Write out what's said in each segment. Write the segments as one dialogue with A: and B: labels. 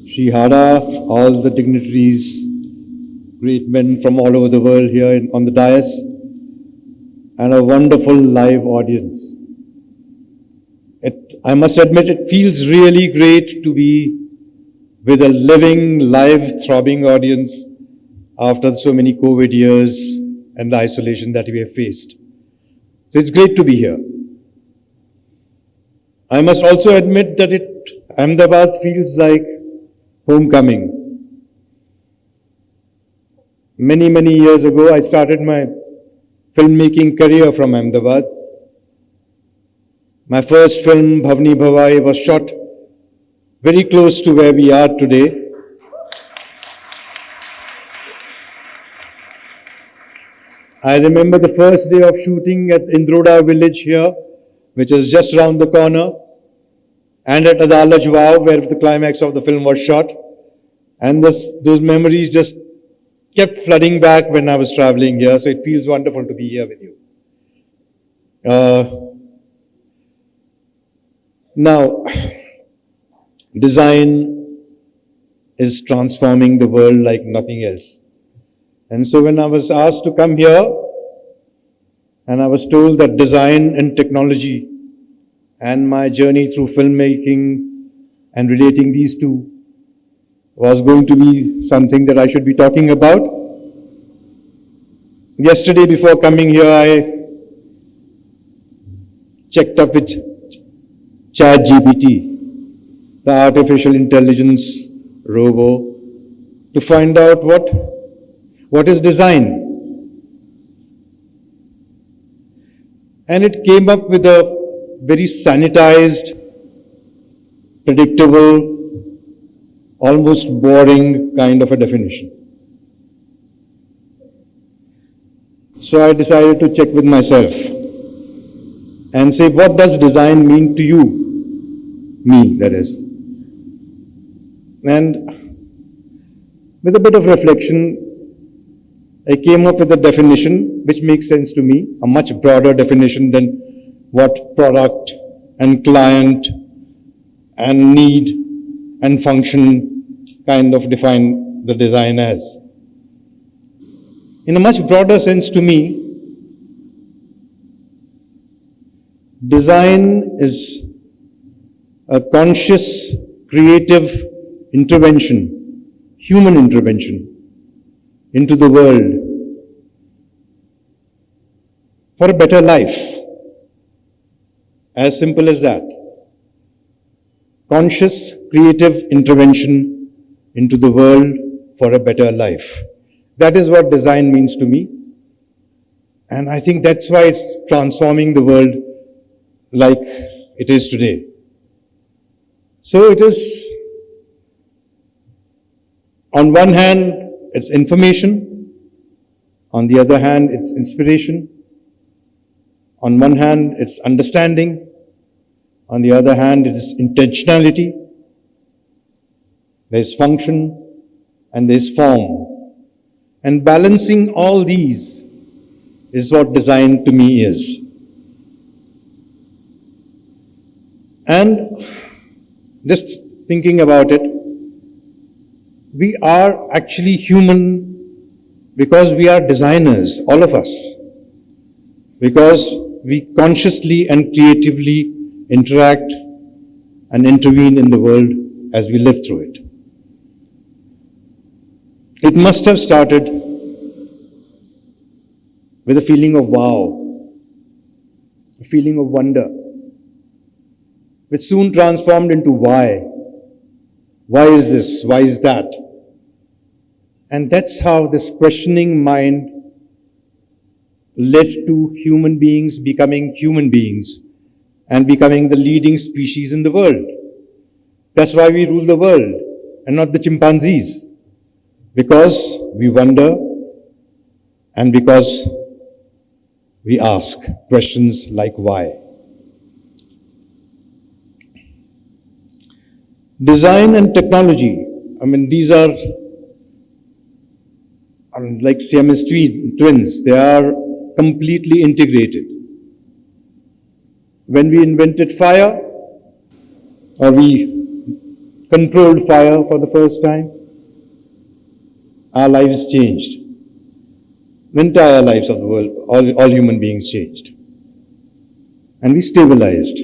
A: Shri Hara, all the dignitaries, great men from all over the world here on the dais, and a wonderful live audience. I must admit, it feels really great to be with a living, live, throbbing audience after so many COVID years and the isolation that we have faced. So it's great to be here. I must also admit that Ahmedabad feels like homecoming. Many, many years ago, I started my filmmaking career from Ahmedabad. My first film, Bhavani Bhavai, was shot very close to where we are today. I remember the first day of shooting at Indroda village here, which is just around the corner, and at Adalaj Vav, where the climax of the film was shot. And those memories just kept flooding back when I was traveling here, so it feels wonderful to be here with you. Now, design is transforming the world like nothing else. And so when I was asked to come here, and I was told that design and technology and my journey through filmmaking and relating these two was going to be something that I should be talking about. Yesterday before coming here, I checked up with ChatGPT, the artificial intelligence robo, to find out what is design. And it came up with a very sanitized, predictable, almost boring kind of a definition. So I decided to check with myself and say, what does design mean to you? Me, that is. And with a bit of reflection, I came up with a definition which makes sense to me, a much broader definition than what product and client and need and function kind of define the design as. In a much broader sense to me, design is a conscious, creative intervention, human intervention into the world for a better life. As simple as that. Conscious, creative intervention into the world for a better life. That is what design means to me. And I think that's why it's transforming the world like it is today. So it is, on one hand, it's information. On the other hand, it's inspiration. On one hand, it's understanding. On the other hand, it is intentionality. There's function and there's form. And balancing all these is what design to me is. And just thinking about it, we are actually human because we are designers, all of us. Because we consciously and creatively interact and intervene in the world as we live through it. It must have started with a feeling of wow, a feeling of wonder, which soon transformed into why. Why is this? Why is that? And that's how this questioning mind led to human beings becoming human beings and becoming the leading species in the world. That's why we rule the world and not the chimpanzees. Because we wonder and because we ask questions like why. Design and technology, these are like Siamese twins. They are completely integrated. When we invented fire, or we controlled fire for the first time, our lives changed. The entire lives of the world, all human beings changed. And we stabilized.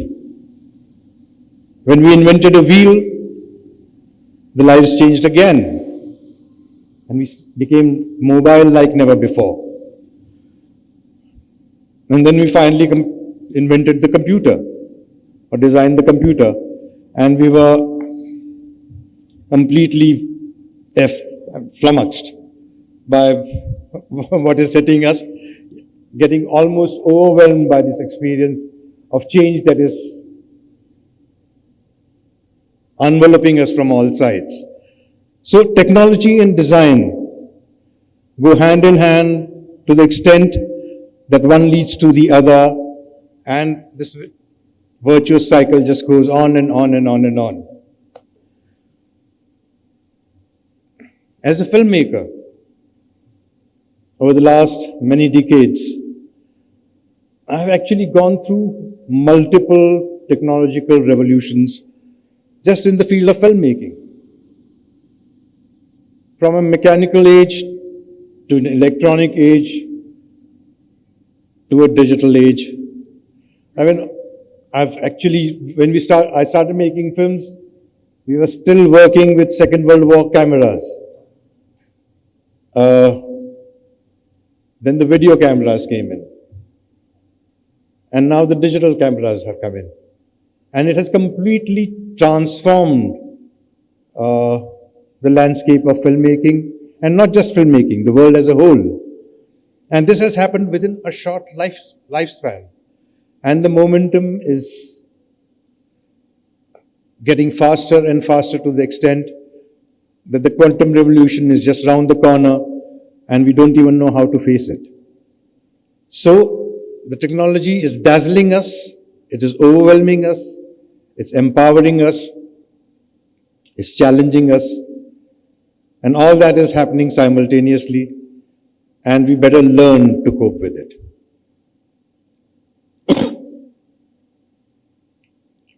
A: When we invented a wheel, the lives changed again. And we became mobile like never before. And then we finally invented the computer, or designed the computer, and we were completely flummoxed by what is hitting us, getting almost overwhelmed by this experience of change that is enveloping us from all sides. So technology and design go hand in hand to the extent that one leads to the other, and this virtuous cycle just goes on and on and on and on. As a filmmaker, over the last many decades, I have actually gone through multiple technological revolutions just in the field of filmmaking. From a mechanical age to an electronic age to a digital age. I mean, when I started making films, we were still working with Second World War cameras. Then the video cameras came in. And now the digital cameras have come in. And it has completely transformed the landscape of filmmaking, and not just filmmaking, the world as a whole. And this has happened within a short lifespan. And the momentum is getting faster and faster to the extent that the quantum revolution is just round the corner and we don't even know how to face it. So the technology is dazzling us, it is overwhelming us, it's empowering us, it's challenging us, and all that is happening simultaneously, and we better learn to cope with it.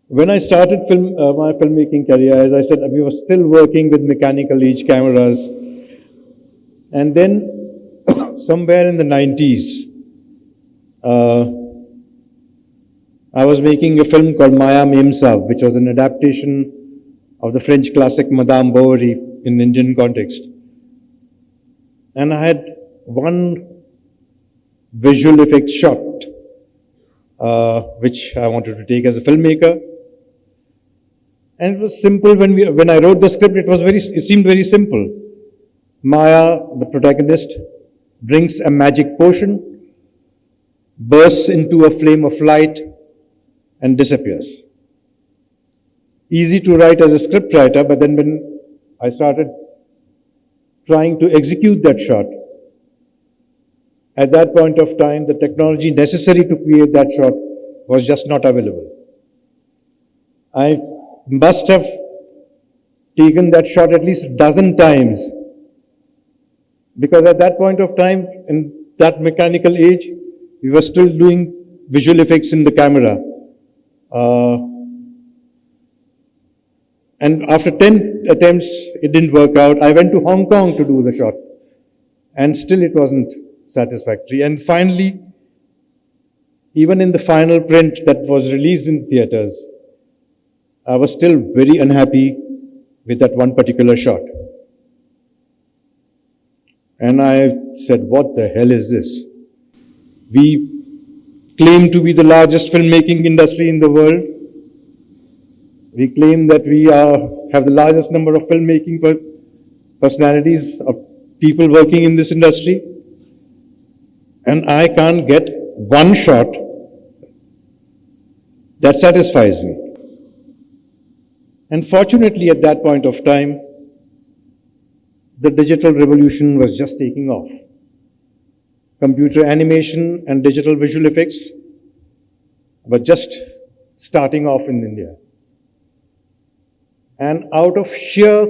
A: When I started my filmmaking career, as I said, we were still working with mechanical age cameras. And then, somewhere in the 90s, I was making a film called Maya Memsa, which was an adaptation of the French classic Madame Bovary in Indian context. And I had one visual effects shot, which I wanted to take as a filmmaker. And it was simple. When I wrote the script, it seemed very simple. Maya, the protagonist, drinks a magic potion, bursts into a flame of light, and disappears. Easy to write as a script writer, but then when I started trying to execute that shot, at that point of time, the technology necessary to create that shot was just not available. I must have taken that shot at least a dozen times, because at that point of time, in that mechanical age, we were still doing visual effects in the camera. And after 10 attempts, it didn't work out. I went to Hong Kong to do the shot, and still it wasn't satisfactory. And finally, even in the final print that was released in theaters, I was still very unhappy with that one particular shot. And I said, what the hell is this? We claim to be the largest filmmaking industry in the world. We claim that we have the largest number of filmmaking personalities of people working in this industry. And I can't get one shot that satisfies me. And fortunately, at that point of time, the digital revolution was just taking off. Computer animation and digital visual effects were just starting off in India. And out of sheer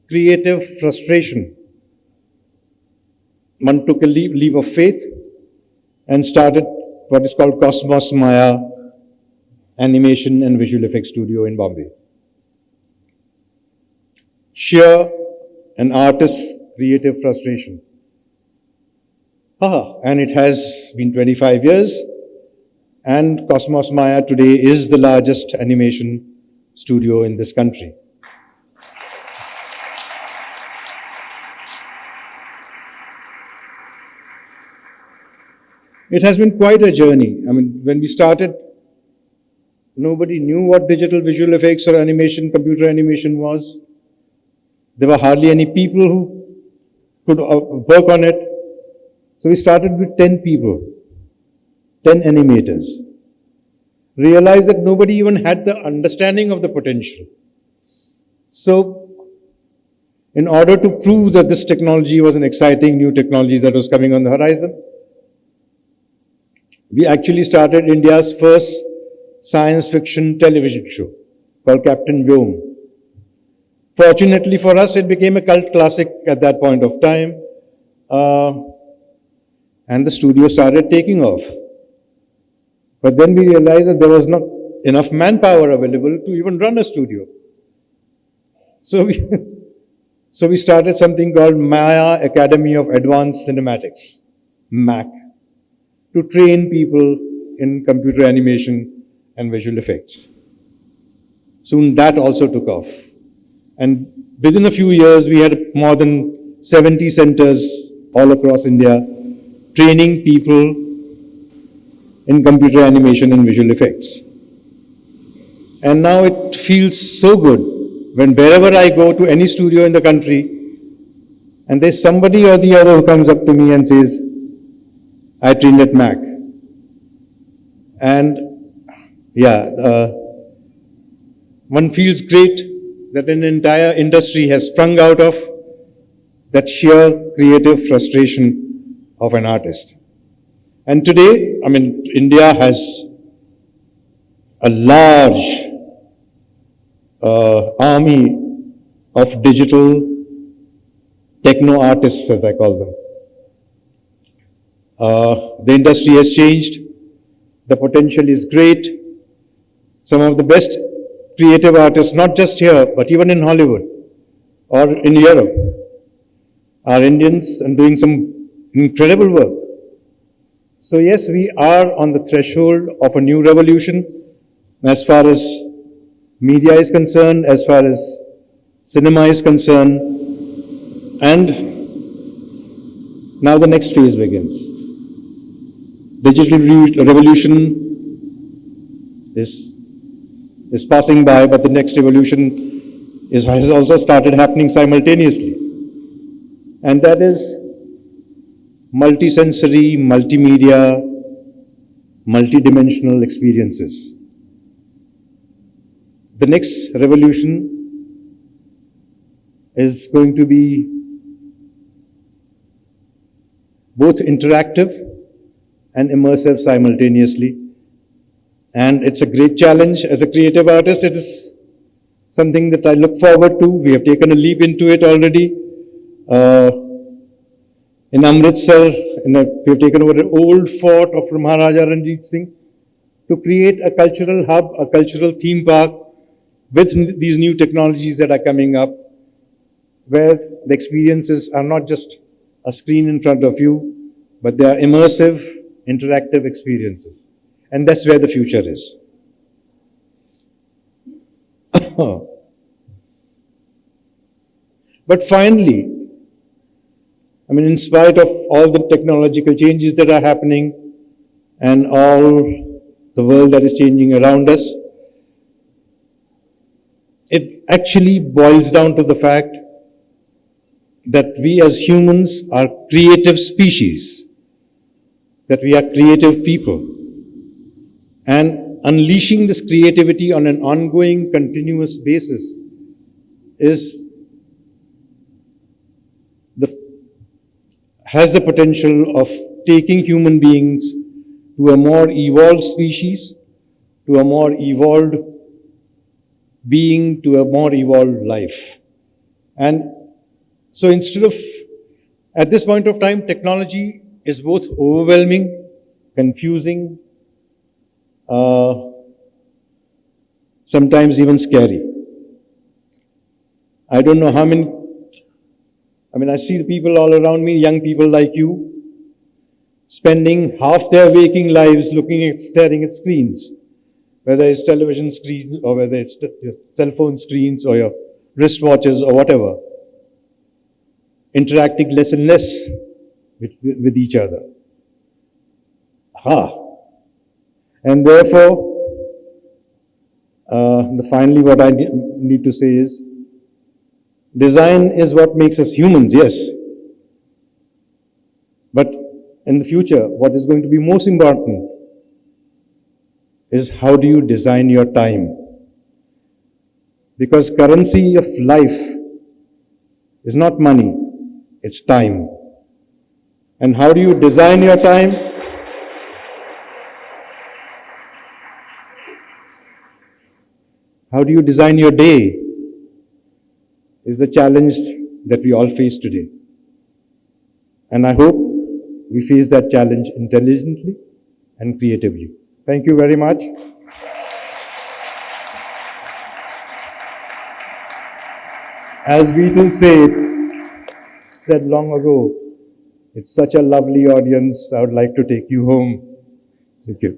A: creative frustration, one took a leap of faith and started what is called Cosmos Maya Animation and Visual Effects Studio in Bombay. sheer an artist's creative frustration. And it has been 25 years, and Cosmos Maya today is the largest animation studio in this country. It has been quite a journey. I mean, when we started, nobody knew what digital visual effects or animation, computer animation was. There were hardly any people who could work on it. So we started with 10 people, 10 animators. Realized that nobody even had the understanding of the potential. So, in order to prove that this technology was an exciting new technology that was coming on the horizon, we actually started India's first science fiction television show called Captain Vyom. Fortunately for us, it became a cult classic at that point of time, and the studio started taking off. But then we realized that there was not enough manpower available to even run a studio. So we started something called Maya Academy of Advanced Cinematics, MAC, to train people in computer animation and visual effects. Soon that also took off. And within a few years, we had more than 70 centers all across India training people in computer animation and visual effects. And now it feels so good when wherever I go to any studio in the country, and there's somebody or the other who comes up to me and says, I trained at Mac. And one feels great that an entire industry has sprung out of that sheer creative frustration of an artist. And today, I mean, India has a large army of digital techno artists, as I call them. The industry has changed. The potential is great. Some of the best creative artists, not just here, but even in Hollywood or in Europe, are Indians and doing some incredible work. So yes, we are on the threshold of a new revolution as far as media is concerned, as far as cinema is concerned, and now the next phase begins. Digital revolution is passing by, but the next revolution has also started happening simultaneously. And that is multisensory, multimedia, multidimensional experiences. The next revolution is going to be both interactive and immersive simultaneously. And it's a great challenge. As a creative artist, it is something that I look forward to. We have taken a leap into it already. In Amritsar, we have taken over an old fort of Maharaja Ranjit Singh to create a cultural hub, a cultural theme park with these new technologies that are coming up, where the experiences are not just a screen in front of you, but they are immersive, interactive experiences. And that's where the future is. But finally, I mean, in spite of all the technological changes that are happening and all the world that is changing around us, it actually boils down to the fact that we as humans are creative species, that we are creative people. And unleashing this creativity on an ongoing, continuous basis has the potential of taking human beings to a more evolved species, to a more evolved being, to a more evolved life. And so instead of, at this point of time, technology is both overwhelming, confusing, sometimes even scary. I don't know how many, I see the people all around me, young people like you, spending half their waking lives staring at screens, whether it's television screens or whether it's your cell phone screens or your wristwatches or whatever, interacting less and less with each other. And therefore, finally what I need to say is, design is what makes us humans, yes. But in the future, what is going to be most important is how do you design your time? Because currency of life is not money, it's time. And how do you design your time? How do you design your day is the challenge that we all face today. And I hope we face that challenge intelligently and creatively. Thank you very much. As Beatles said long ago, it's such a lovely audience, I would like to take you home. Thank you.